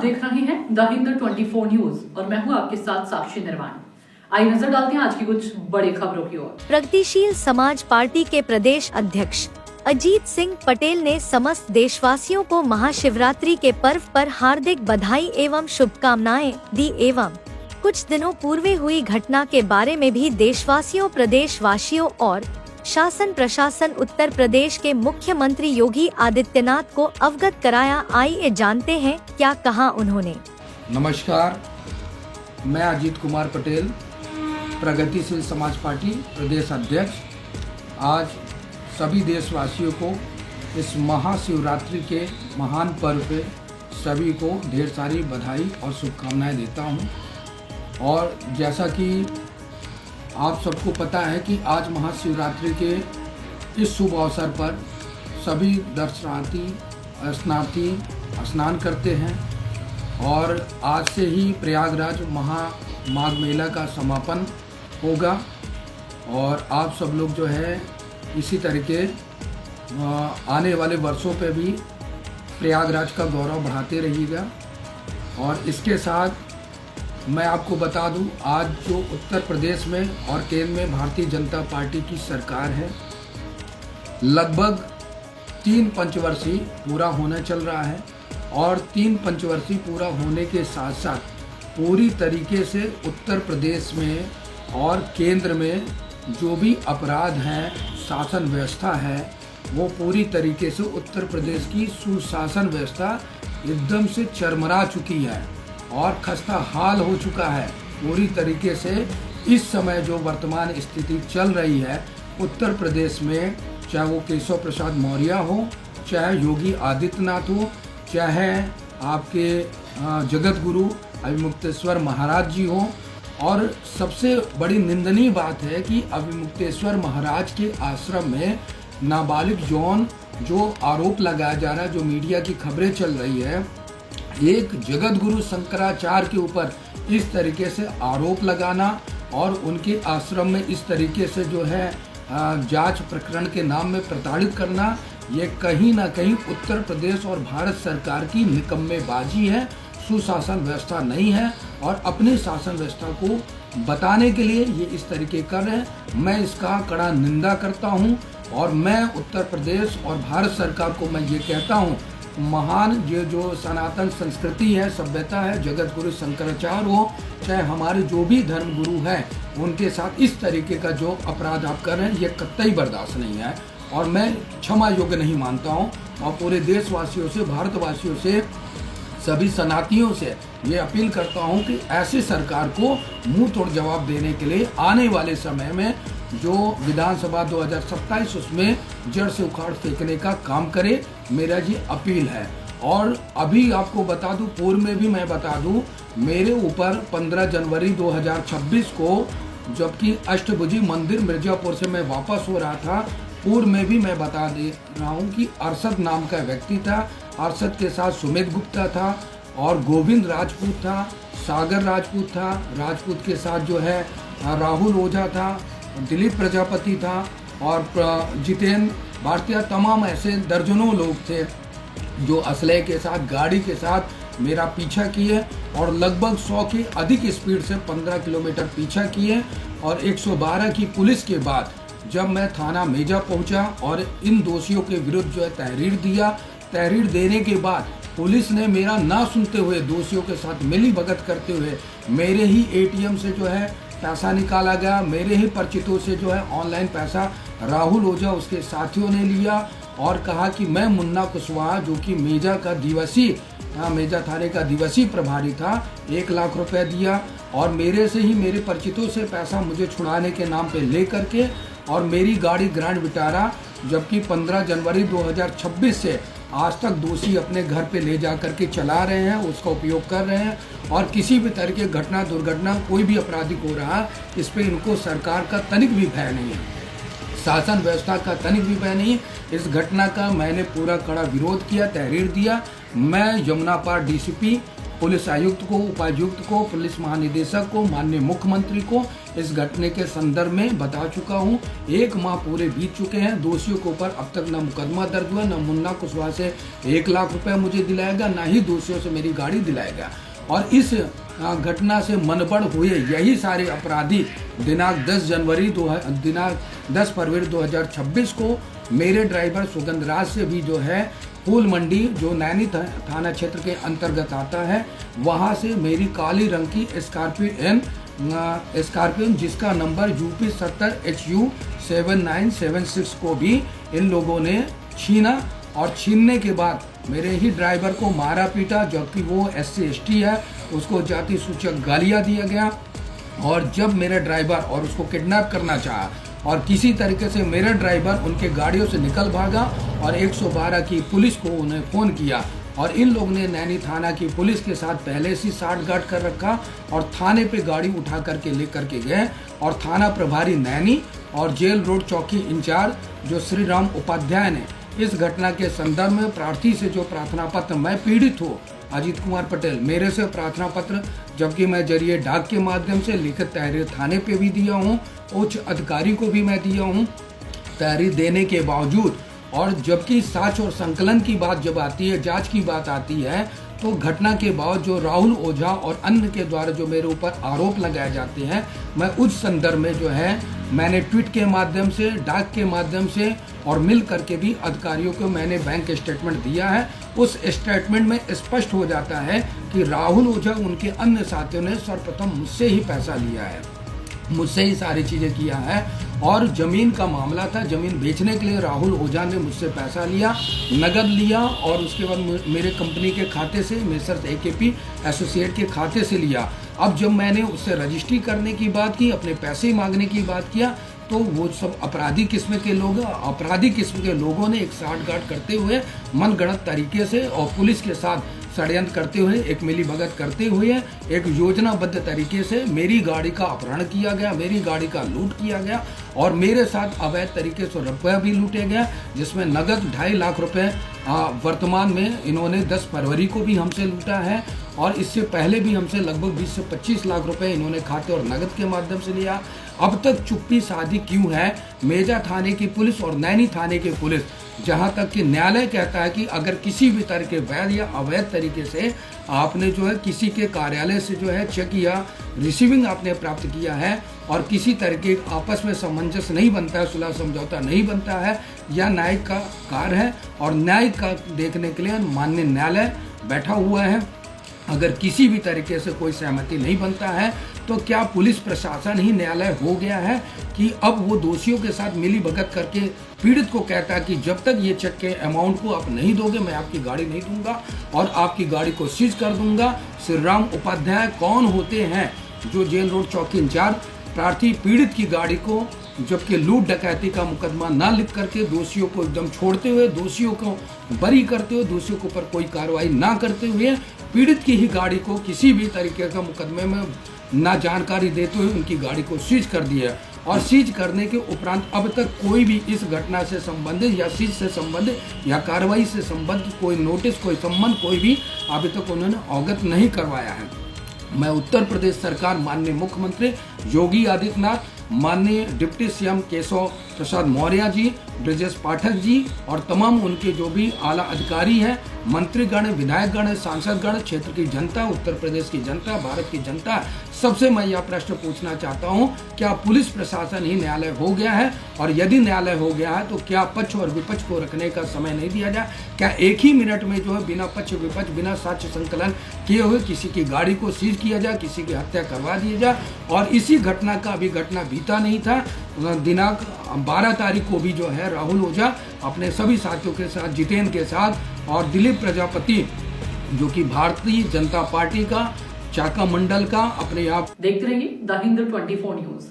देख रहे हैं द हिंद 24 न्यूज और मैं हूं आपके साथ साक्षी निर्वाण। आइए नजर डालते हैं आज की कुछ बड़ी खबरों की ओर। प्रगतिशील समाज पार्टी के प्रदेश अध्यक्ष अजीत सिंह पटेल ने समस्त देशवासियों को महाशिवरात्रि के पर्व पर हार्दिक बधाई एवं शुभकामनाएं दी एवं कुछ दिनों पूर्व हुई घटना के बारे में भी देशवासियों, प्रदेशवासियों और शासन प्रशासन उत्तर प्रदेश के मुख्यमंत्री योगी आदित्यनाथ को अवगत कराया। आइए जानते हैं क्या कहा उन्होंने। नमस्कार, मैं अजीत कुमार पटेल, प्रगतिशील समाज पार्टी प्रदेश अध्यक्ष, आज सभी देशवासियों को इस महाशिवरात्रि के महान पर्व पे सभी को ढेर सारी बधाई और शुभकामनाएं देता हूं। और जैसा कि आप सबको पता है कि आज महाशिवरात्रि के इस शुभ अवसर पर सभी दर्शनार्थी स्नान करते हैं और आज से ही प्रयागराज माघ मेला का समापन होगा। और आप सब लोग जो है इसी तरीके आने वाले वर्षों पे भी प्रयागराज का गौरव बढ़ाते रहिएगा। और इसके साथ मैं आपको बता दूं, आज जो उत्तर प्रदेश में और केंद्र में भारतीय जनता पार्टी की सरकार है, लगभग 3 पंचवर्षीय पूरा होने चल रहा है। और 3 पंचवर्षीय पूरा होने के साथ साथ पूरी तरीके से उत्तर प्रदेश में और केंद्र में जो भी अपराध हैं, शासन व्यवस्था है, वो पूरी तरीके से उत्तर प्रदेश की सुशासन व्यवस्था एकदम से चरमरा चुकी है और खस्ता हाल हो चुका है। पूरी तरीके से इस समय जो वर्तमान स्थिति चल रही है उत्तर प्रदेश में, चाहे वो केशव प्रसाद मौर्य हो, चाहे योगी आदित्यनाथ हो, चाहे आपके जगत गुरु अभिमुक्तेश्वर महाराज जी हो। और सबसे बड़ी निंदनीय बात है कि अभिमुक्तेश्वर महाराज के आश्रम में नाबालिग यौन जो आरोप लगाया जा रहा है, जो मीडिया की खबरें चल रही है, एक जगत गुरु शंकराचार्य के ऊपर इस तरीके से आरोप लगाना और उनके आश्रम में इस तरीके से जो है जांच प्रकरण के नाम में प्रताड़ित करना, ये कहीं ना कहीं उत्तर प्रदेश और भारत सरकार की निकम्मेबाजी है। सुशासन व्यवस्था नहीं है और अपनी शासन व्यवस्था को बताने के लिए ये इस तरीके कर रहे हैं। मैं इसका कड़ा निंदा करता हूँ और मैं उत्तर प्रदेश और भारत सरकार को मैं ये कहता हूँ, महान ये जो सनातन संस्कृति है, सभ्यता है, जगत गुरु शंकराचार्य हो, चाहे हमारे जो भी धर्म गुरु हैं, उनके साथ इस तरीके का जो अपराध आप कर रहे हैं, ये कतई बर्दाश्त नहीं है और मैं क्षमा योग्य नहीं मानता हूँ। और पूरे देशवासियों से, भारतवासियों से, सभी सनातियों से ये अपील करता हूँ कि ऐसी सरकार को मुंह तोड़ जवाब देने के लिए आने वाले समय में जो विधानसभा 2027 उसमें जड़ से उखाड़ फेंकने का काम करे, मेरा ये अपील है। और अभी आपको बता दूं, पूर्व में भी मैं बता दूं, मेरे ऊपर 15 जनवरी 2026 को, जबकि अष्टभुजी मंदिर मिर्जापुर से मैं वापस हो रहा था, पूर्व में भी मैं बता दे रहा हूँ कि अरशद नाम का व्यक्ति था। अरशद के साथ सुमित गुप्ता था और गोविंद राजपूत था, सागर राजपूत था, राजपूत के साथ जो है राहुल ओझा था, दिलीप प्रजापति था और जितेंद्र भारतीय, तमाम ऐसे दर्जनों लोग थे जो असलहे के साथ, गाड़ी के साथ मेरा पीछा किए और लगभग 100 की अधिक स्पीड से 15 किलोमीटर पीछा किए। और 112 की पुलिस के बाद जब मैं थाना मेजा पहुंचा और इन दोषियों के विरुद्ध जो है तहरीर दिया, तहरीर देने के बाद पुलिस ने मेरा ना सुनते हुए दोषियों के साथ मिली भगत करते हुए मेरे ही एटीएम से जो है पैसा निकाला गया, मेरे ही परिचितों से जो है ऑनलाइन पैसा राहुल ओझा उसके साथियों ने लिया और कहा कि मैं मुन्ना कुशवाहा, जो कि मेजा थाने का दिवसीय प्रभारी था, 1 लाख रुपए दिया और मेरे से ही, मेरे परिचितों से पैसा मुझे छुड़ाने के नाम पे ले करके और मेरी गाड़ी ग्रैंड विटारा, जबकि 15 जनवरी 2026 से आज तक दोषी अपने घर पे ले जा करके चला रहे हैं, उसका उपयोग कर रहे हैं। और किसी भी तरह की घटना, दुर्घटना, कोई भी आपराधिक हो रहा, इस पे इनको सरकार का तनिक भी भय नहीं है, शासन व्यवस्था का तनिक भी भय नहीं। इस घटना का मैंने पूरा कड़ा विरोध किया, तहरीर दिया। मैं यमुना पार डीसीपी पुलिस आयुक्त को, उपायुक्त को, पुलिस महानिदेशक को, माननीय मुख्यमंत्री को इस घटने के संदर्भ में बता चुका हूं। 1 माह पूरे बीत चुके हैं। दोषियों के ऊपर अब तक न मुकदमा दर्ज हुआ, न मुन्ना कुशवाहा से 1 लाख रुपए मुझे दिलाएगा, न ही दोषियों से मेरी गाड़ी दिलाएगा। और इस घटना से मनबड़ हुए यही सारे अपराधी दिनांक 10 फरवरी 2026 को मेरे ड्राइवर सुगंध राज से भी जो है फूल मंडी, जो नैनी थाना क्षेत्र के अंतर्गत आता है, वहां से मेरी काली रंग की स्कॉर्पियन जिसका नंबर UP 70HU 7976 को भी इन लोगों ने छीना। और छीनने के बाद मेरे ही ड्राइवर को मारा पीटा, जबकि वो SC ST है, उसको जाति सूचक गालियां दिया गया। और जब मेरे ड्राइवर और उसको किडनैप करना चाहा और किसी तरीके से मेरा ड्राइवर उनके गाड़ियों से निकल भागा और 112 की पुलिस को उन्हें फ़ोन किया। और इन लोगों ने नैनी थाना की पुलिस के साथ पहले से साठगांठ कर रखा और थाने पे गाड़ी उठा करके लेकर के गए। और थाना प्रभारी नैनी और जेल रोड चौकी इंचार्ज जो श्री राम उपाध्याय ने इस घटना के संदर्भ में प्रार्थी से जो प्रार्थना पत्र, मैं पीड़ित हूँ अजीत कुमार पटेल, मेरे से प्रार्थना पत्र, जबकि मैं जरिए डाक के माध्यम से लिखित तहरीर थाने पे भी दिया हूँ, उच्च अधिकारी को भी मैं दिया हूँ तहरीर देने के बावजूद। और जबकि साच और संकलन की बात जब आती है, जांच की बात आती है, तो घटना के बाद जो राहुल ओझा और अन्य के द्वारा जो मेरे ऊपर आरोप लगाए जाते हैं, मैं उस संदर्भ में जो है मैंने ट्वीट के माध्यम से, डाक के माध्यम से और मिल करके भी अधिकारियों को मैंने बैंक स्टेटमेंट दिया है। उस स्टेटमेंट में स्पष्ट हो जाता है कि राहुल ओझा उनके अन्य साथियों ने सर्वप्रथम मुझसे ही पैसा लिया है, मुझसे ही सारी चीज़ें किया है। और ज़मीन का मामला था, ज़मीन बेचने के लिए राहुल ओझा ने मुझसे पैसा लिया, नगद लिया और उसके बाद मेरे कंपनी के खाते से, मेसर्स AKP एसोसिएट के खाते से लिया। अब जब मैंने उससे रजिस्ट्री करने की बात की, अपने पैसे मांगने की बात किया, तो वो सब अपराधी किस्म के लोगों ने एक साठगांठ करते हुए मनगढ़ंत तरीके से और पुलिस के साथ षड्यंत्र करते हुए, एक मिलीभगत करते हुए, एक योजनाबद्ध तरीके से मेरी गाड़ी का अपहरण किया गया, मेरी गाड़ी का लूट किया गया और मेरे साथ अवैध तरीके से रुपया भी लूटे गया, जिसमें नगद 2.5 लाख रुपए वर्तमान में इन्होंने 10 फरवरी को भी हमसे लूटा है। और इससे पहले भी हमसे लगभग 20 से 25 लाख रुपए इन्होंने खाते और नगद के माध्यम से लिया। अब तक चुप्पी साधी क्यों है मेजा थाने की पुलिस और नैनी थाने की पुलिस? जहां तक कि न्यायालय कहता है कि अगर किसी भी तरह के वैध या अवैध तरीके से आपने जो है किसी के कार्यालय से जो है चेक या रिसीविंग आपने प्राप्त किया है और किसी तरह के आपस में सामंजस्य नहीं बनता है, सुलह समझौता नहीं बनता है, या न्यायिक का कार्य है और न्यायिक का देखने के लिए माननीय न्यायालय बैठा हुआ है। अगर किसी भी तरीके से कोई सहमति नहीं बनता है तो क्या पुलिस प्रशासन ही न्यायालय हो गया है कि अब वो दोषियों के साथ मिली भगत करके पीड़ित को कहता है कि जब तक ये चेक के अमाउंट को आप नहीं दोगे मैं आपकी गाड़ी नहीं दूंगा और आपकी गाड़ी को सीज कर दूंगा। श्री राम उपाध्याय कौन होते हैं जो जेल रोड चौकी इंचार्ज प्रार्थी पीड़ित की गाड़ी को, जबकि लूट डकैती का मुकदमा ना लिख करके दोषियों को एकदम छोड़ते हुए, दोषियों को बरी करते हुए, दोषियों के ऊपर कोई कार्रवाई ना करते हुए पीड़ित की ही गाड़ी को किसी भी तरीके का मुकदमे में ना जानकारी देते हुए उनकी गाड़ी को सीज कर दिया। और सीज करने के उपरांत अब तक कोई भी इस घटना से संबंधित या सीज से संबंधित या कार्रवाई से संबंधित कोई नोटिस, कोई संबंध कोई भी अभी तक उन्होंने अवगत नहीं करवाया है। मैं उत्तर प्रदेश सरकार, माननीय मुख्यमंत्री योगी आदित्यनाथ, माननीय डिप्टी CM केशव प्रसाद मौर्य जी, ब्रजेश पाठक जी और तमाम उनके जो भी आला अधिकारी हैं, मंत्रीगण, विधायकगण, सांसदगण, क्षेत्र की जनता, उत्तर प्रदेश की जनता, भारत की जनता, सबसे मैं यह प्रश्न पूछना चाहता हूं, क्या पुलिस प्रशासन ही न्यायालय हो गया है? और यदि न्यायालय हो गया है तो क्या पक्ष और विपक्ष को रखने का समय नहीं दिया जाए? क्या एक ही मिनट में जो है बिना पक्ष विपक्ष, बिना साक्ष्य संकलन किए हुए किसी की गाड़ी को सीज किया जाए, किसी की हत्या करवा दी जाए? और इसी घटना का अभी घटना बीता नहीं था, दिनांक 12 तारीख को भी जो है राहुल ओझा अपने सभी साथियों के साथ, जितेंद्र के साथ और दिलीप प्रजापति जो कि भारतीय जनता पार्टी का चाका मंडल का अपने आप देखते रहिए द हिंदू 24 न्यूज।